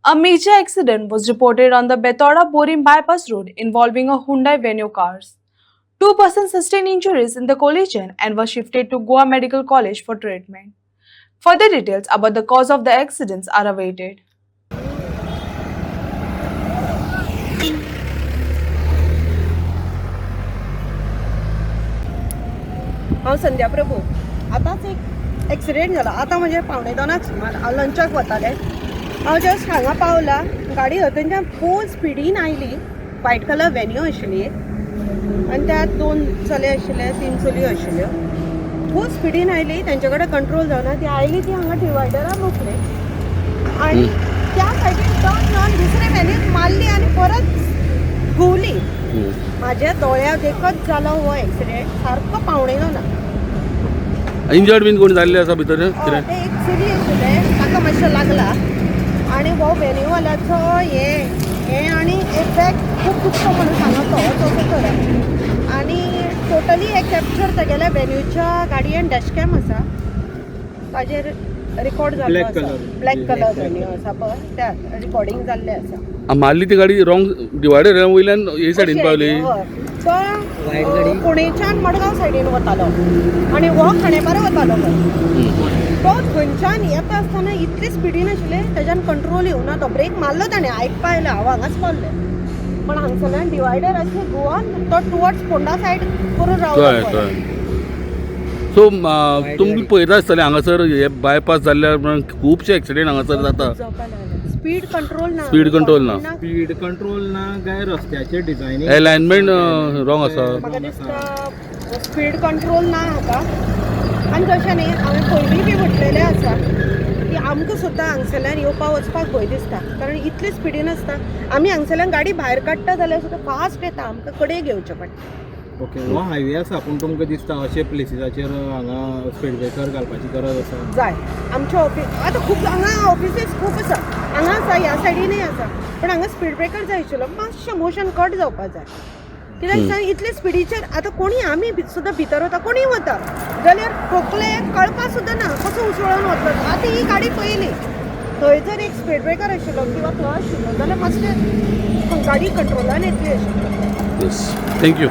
A major accident was reported on the Betauda-Borim bypass road involving a Hyundai Venue cars. Two persons sustained injuries in the collision and were shifted to Goa Medical College for treatment. Further details about the cause of the accidents are awaited. हांव संध्या प्रभू आतांच एक accident जाला आता म्हणजे पावणे दोनाक सुमार हांव लंचाक वतालें हांव जस्ट हांगा पावला गाडी हथंच्यान फूल स्पिडीन आयली व्हायट कलर वेन्यू आशिल्ली आनी त्यात दोन चले आशिल्ले तीन चलयो आशिल्ल्यो फूल स्पिडीन आयली तेंचे कडेन कंट्रोल जावना ती आयली ती हांगा डिवायडराक रोखली आनी त्या सायडीन टर्न घेवन दुसरे वेन्यूक मारली आनी परत घुंवली माझ्या दोळ्या देखत जालो हो एक्सिडेंट सारको पावणे दोनाक इंजर्ड बीन कोण जाल्ले आसा भितर ते एक चली आशिल्ले ताका मातशें लागला आनी हो वेन्यूवाल्याचो हे आनी एक बॅग खूब दुखतो म्हणून सांगतो तसो तर आनी टोटली हे कॅप्चर तेगेल्या वेन्यूच्या गाडयेन डॅशकॅम आसा ताजेर रिकॉर्ड जाल्लो आसा ब्लॅक कलर वेन्यू आसा पळय त्या रिकॉर्डिंग जाल्लें आसा मारली ती गाडी रॉंग डिवायडर वयल्यान हे सायडीन पावली तो पुणेच्यान मडगांव सायडीन वतालो आनी हो खांडेपारा वतालो तो खंयच्यान येता आसतना इतली स्पिडीन आशिल्ले तेज्यान कंट्रोल येवना तो ब्रेक मारलो ताणें आयकपा आयलें हांव हांगाच पावलें पण हांगसरल्यान डिवायडर अशें घुंवन तो टुवर्ड्स फोंडा सायड करून रावलो सो तुमी पळयता आसतले हांगासर हे बायपास जाल्ल्यार खुबशे एक्सिडेंट हांगासर जाता स्पीड कंट्रोल ना स्पीड कंट्रोल ना काय रस्त्याचे डिझायनिंग अलायनमेंट रॉंग आसा म्हाका दिसता स्पीड कंट्रोल ना हाका आनी तशें न्ही हांवें पयलीं बी म्हटलेलें आसा की आमकां सुद्दां हांगसरल्यान येवपाक वचपाक भंय दिसता कारण इतली स्पिडीन आसता आमी हांगसरल्यान गाडी भायर काडटा जाल्यार सुद्दां फास्ट येता आमकां कडेक घेवचें पडटा ओके हो हायवे आसा पूण तुमकां दिसता अशे प्लेसीसाचेर हांगा स्पीड ब्रेकर घालपाची गरज आसा जाय आमचे ऑफिस आतां खूब हांगा ऑफिसीस खूब आसा हांगा आसा ह्या सायडीनय आसा पण हांगा स्पीड ब्रेकर जाय आशिल्लो मातशें मोशन कट जावपाक जाय कित्याक सांग इतले स्पिडीचेर आतां कोणी आमी सुद्दां भितर वता कोणीय वता जाल्यार ठोकले कळपा सुद्दां ना कसो उसळून वतलो आतां ही गाडी पयली थंय जर एक स्पीड ब्रेकर आशिल्लो किंवा थंय आशिल्लो जाल्यार मातशें गाडी कंट्रोलान येतली आशिल्ली थँक्यू